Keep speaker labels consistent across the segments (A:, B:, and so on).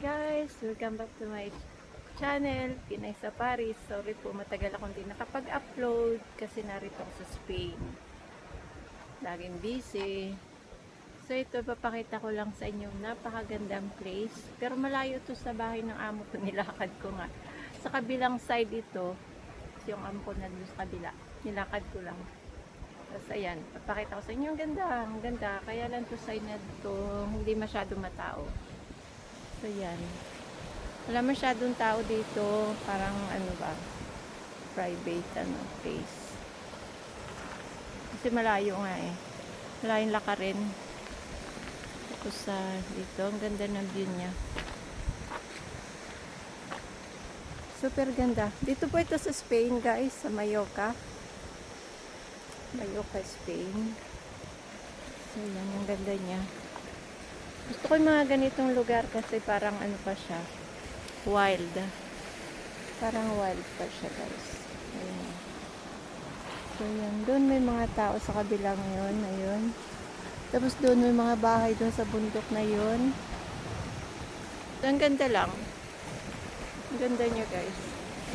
A: guys! Welcome back to my channel, Pinay sa Paris. Sorry po, matagal akong di nakapag-upload kasi narito ako sa Spain. Laging busy. So ito, papakita ko lang sa inyo napakagandang place. Pero malayo to sa bahay ng amo ko, nilakad ko nga. Sa kabilang side ito, kasi yung amo ko na doon sa kabila, nilakad ko lang. Tapos ayan, papakita ko sa inyo, ang ganda. Kaya lang to side na to, hindi masyado matao. So yan. Wala masyadong tao dito. Parang ano ba, private place. Kasi malayo nga eh. Malayong lakarin. Tapos sa dito, ang ganda ng view niya. Super ganda. Dito po ito sa Spain guys, sa Mallorca. Mallorca, Spain. So yan, ang ganda niya. Gusto ko yung mga ganitong lugar kasi parang ano pa siya, wild. Parang wild pa siya guys. Ayan. So yan, doon may mga tao sa kabilang yun, ayun. Tapos doon may mga bahay doon sa bundok na yun. So, ang ganda lang. Ang ganda niya guys.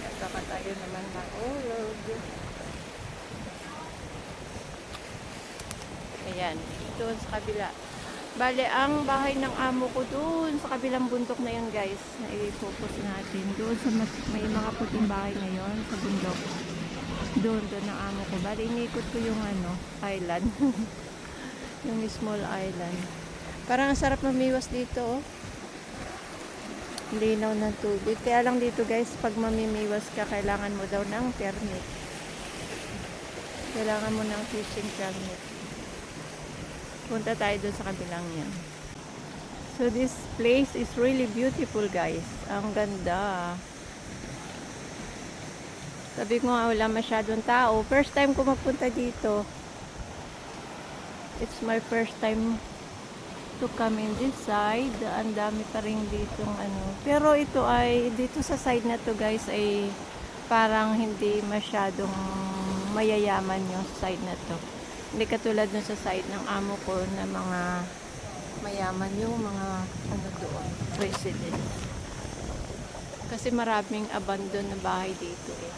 A: At saka tayo naman mahulog. Ayan, doon sa kabila. Bale, ang bahay ng amo ko doon sa kabilang bundok na yan guys, na i-focus natin. Doon sa may mga puting bahay ngayon sa bundok. Doon ang amo ko. Bale, inikot ko yung island. Yung small island. Parang ang sarap mamiwas dito. Oh. Linaw ng tubig. Kaya lang dito guys, pag mamimiwas ka, kailangan mo daw ng permit. Kailangan mo ng fishing permit. Punta tayo doon sa kabilang yan. So this place is really beautiful guys. Ang ganda. Sabi ko nga wala masyadong tao. First time ko magpunta dito. It's my first time to come in this side. Ang dami pa rin ditong Pero ito ay, dito sa side na to guys ay parang hindi masyadong mayayaman yung side na to. Hindi katulad dun sa side ng amo ko na mga mayaman yung mga doon, residents. Kasi maraming abandon na bahay dito eh.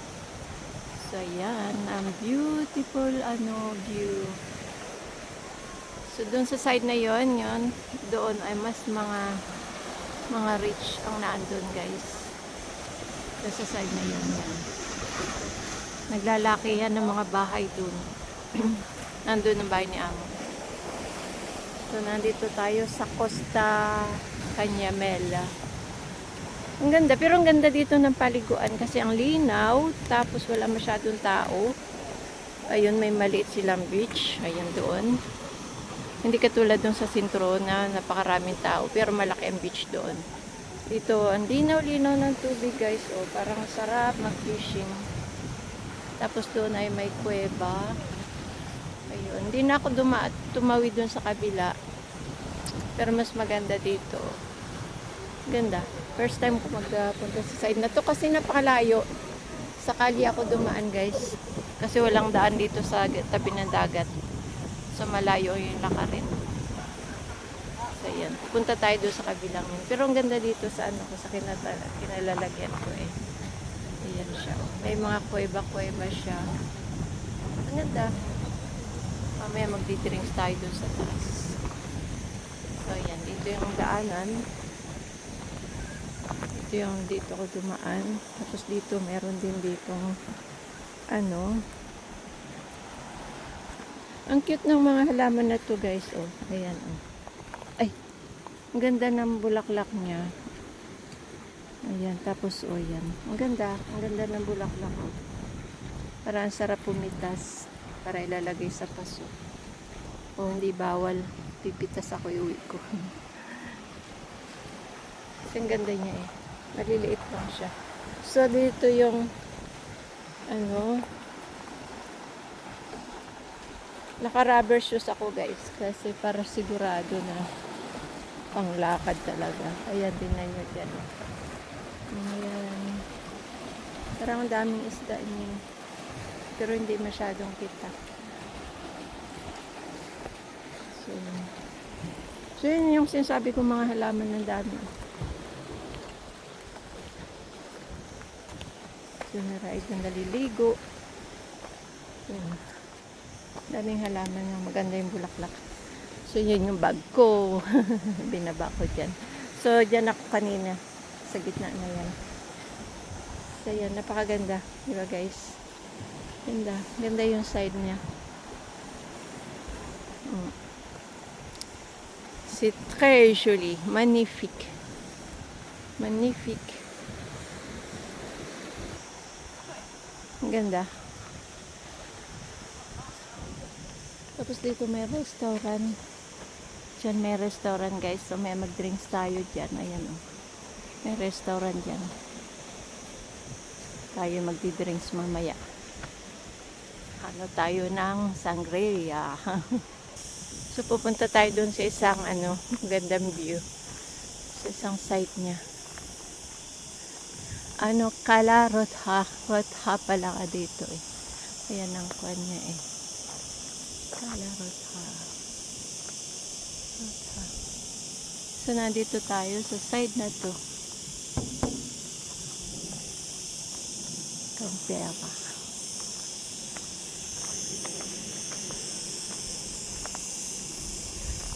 A: So yan, ang beautiful view. So dun sa side na yon, doon ay mas mga rich ang naandun guys. Dun sa side na yon yan. Naglalaki yan ng mga bahay dun. Nandun ang bahay ni amo. So, nandito tayo sa Costa Canyamel. Ang ganda. Pero ang ganda dito ng paliguan kasi ang linaw. Tapos wala masyadong tao. Ayun, may maliit silang beach. Ayun doon. Hindi katulad dun sa sentro na napakaraming tao. Pero malaki ang beach doon. Dito, ang linaw-linaw ng tubig guys. Oh, parang sarap mag-fishing. Tapos doon ay may kuweba. Ayun, hindi na ako tumawid dun sa kabila. Pero mas maganda dito. Ganda. First time ko magpunta sa side na to kasi napakalayo. Sakali ako dumaan guys. Kasi walang daan dito sa tabi ng dagat. So malayo yung lakarin. So yan. Punta tayo doon sa kabilang yun. Pero ang ganda dito sa sa kinalalagyan ko eh. Ayan siya. May mga kuweba-kuweba siya. Ang ganda. Mamaya magdi-drinks tayo doon sa taas. So, ayan. Dito yung daanan. Dito ako dumaan. Tapos dito, meron din ditong ang cute ng mga halaman na to guys. Oh, ayan. Oh. Ay, ang ganda ng bulaklak niya. Ayan. Tapos, oh, yan. Ang ganda. Ang ganda ng bulaklak. Oh. Parang sarap pumitas. Para ilalagay sa paso. O hindi bawal. Pipitas ako, iuwi ko. Kasi ang ganda niya eh. Maliliit lang siya. So dito yung naka-rubber shoes ako guys. Kasi para sigurado na panglakad talaga. Ayan din na nyo dyan. Ayan. Parang ang daming isda niya. Pero hindi masyadong kita. So yun yung sinasabi ko mga halaman ng dami. So, naraig na naliligo. Yan. Daming halaman nga. Maganda yung bulaklak. So, yun yung bag ko. Binaba ko dyan. So, dyan ako kanina. Sa gitna na yan. So, yan. Napakaganda. Diba, guys? Ganda. Ganda yung side niya. C'est très joli. Magnifique. Magnifique. Ang ganda. Tapos dito may restaurant. Diyan may restaurant, guys. So may mag-drinks tayo dyan. Ayan o. May restaurant dyan. Tayo magdi-drinks mamaya. Ano tayo ng sangria. So pupunta tayo doon sa isang magandang view. Sa isang site niya. Kala Rotha. Rotha pala ka dito eh. Ayan ang kwan niya eh. Kala Rotha. Rotha. So nandito tayo sa side na to. Canberra.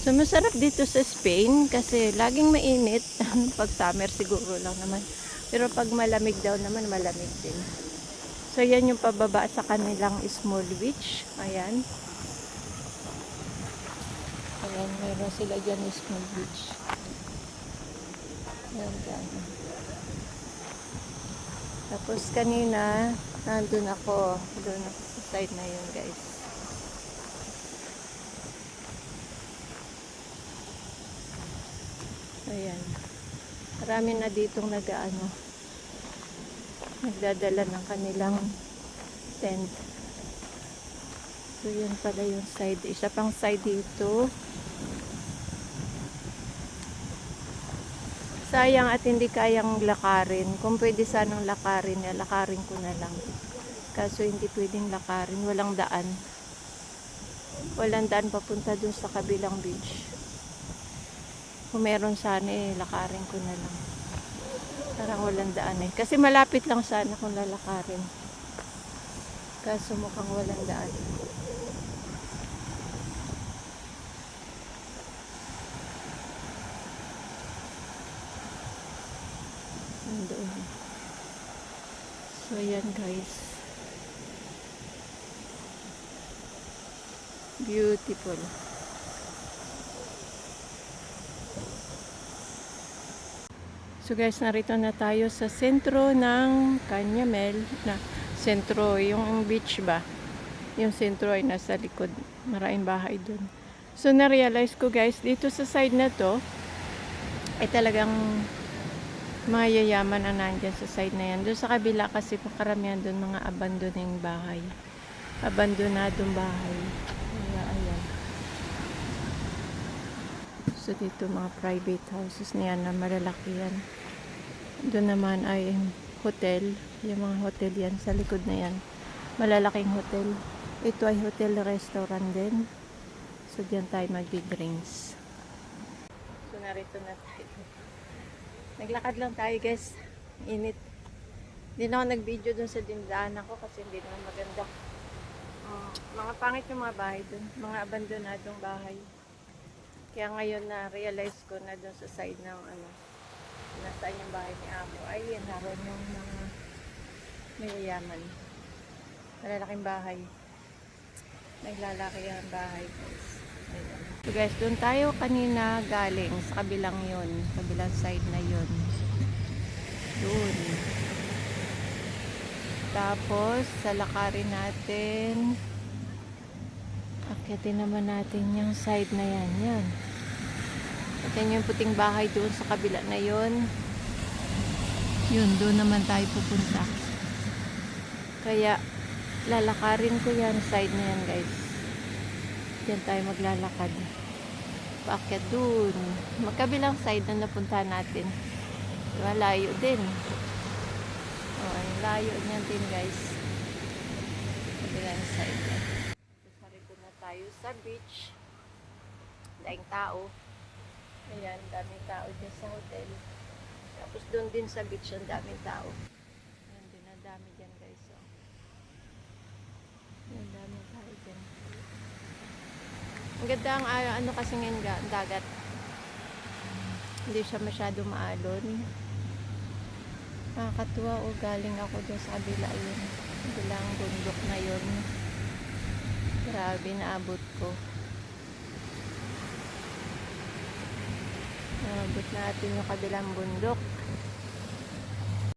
A: So masarap dito sa Spain kasi laging mainit. Pag summer siguro lang naman. Pero pag malamig daw naman, malamig din. So, yan yung pababa sa kanilang small beach. Ayan. Ayan, mayroon sila dyan small beach. Ayan, dyan. Tapos kanina, nandun ako. Doon ako sa side na yun, guys. Ayan. Marami na ditong nagdadala ng kanilang tent. So, yun pala yung side. Isa pang side dito. Sayang at hindi kayang lakarin. Kung pwede sanang lakarin, lakarin ko na lang. Kaso hindi pwedeng lakarin. Walang daan. Walang daan papunta dun sa kabilang beach. Kung meron sana lakarin ko na lang. Parang walang daan eh. Kasi malapit lang sana kung lalakarin. Kaso mukhang walang daan. Nandoon. So yan, guys. Beautiful. So guys, narito na tayo sa sentro ng Canyamel. Sentro, yung beach ba? Yung sentro ay nasa likod. Maraming bahay dun. So na-realize ko, guys, dito sa side na to, ay talagang mayayaman ang nandyan sa side na yan. Doon sa kabila kasi karamihan dun mga abandoneng bahay. Abandonadong bahay. Kaya ayan. So dito mga private houses na yan na malalaki yan. Doon naman ay hotel. Yung mga hotel yan sa likod na yan. Malalaking hotel. Ito ay hotel restaurant din. So diyan tayo magdi-drinks. So narito na tayo. Naglakad lang tayo, guys. Init. Hindi na ako nag-video dun sa dinadaanan ko kasi hindi naman maganda. Mga pangit yung mga bahay dun. Mga abandonadong bahay. Kaya ngayon na-realize ko na dun sa side ng nasaan yung bahay ni Amo. Ay, naroon yung mga mayayaman. Malalaking bahay. Naglalaki ang bahay, guys. Ayan. So guys, doon tayo kanina galing sa kabilang yun. Kabilang side na yun. Doon. Tapos, salakarin natin. Akyatin naman natin yung side na yan. Yan. At yan yung puting bahay doon sa kabila na yun. Yun, doon naman tayo pupunta. Kaya, lalakarin ko yan, side na yan, guys. Diyan tayo maglalakad. Paakyat doon. Magkabilang side na napunta natin. Malayo din. Ang layo niyan din, guys. Kabilang side yan. Sarito na tayo sa beach. Daing tao. Ayan, daming tao dyan sa hotel. Tapos doon din sa beach, ang daming tao. Ayan, dinadaan. dami dyan guys. Oh. Ang dami tayo dyan. Ang ganda ang ano kasi ngayon ang dagat. Hindi siya masyado maalon. Nakakatuwa o galing ako doon sa kabila yun. Kabilang bundok na yun. Grabe naabot ko. Naabot natin yung kabilang bundok.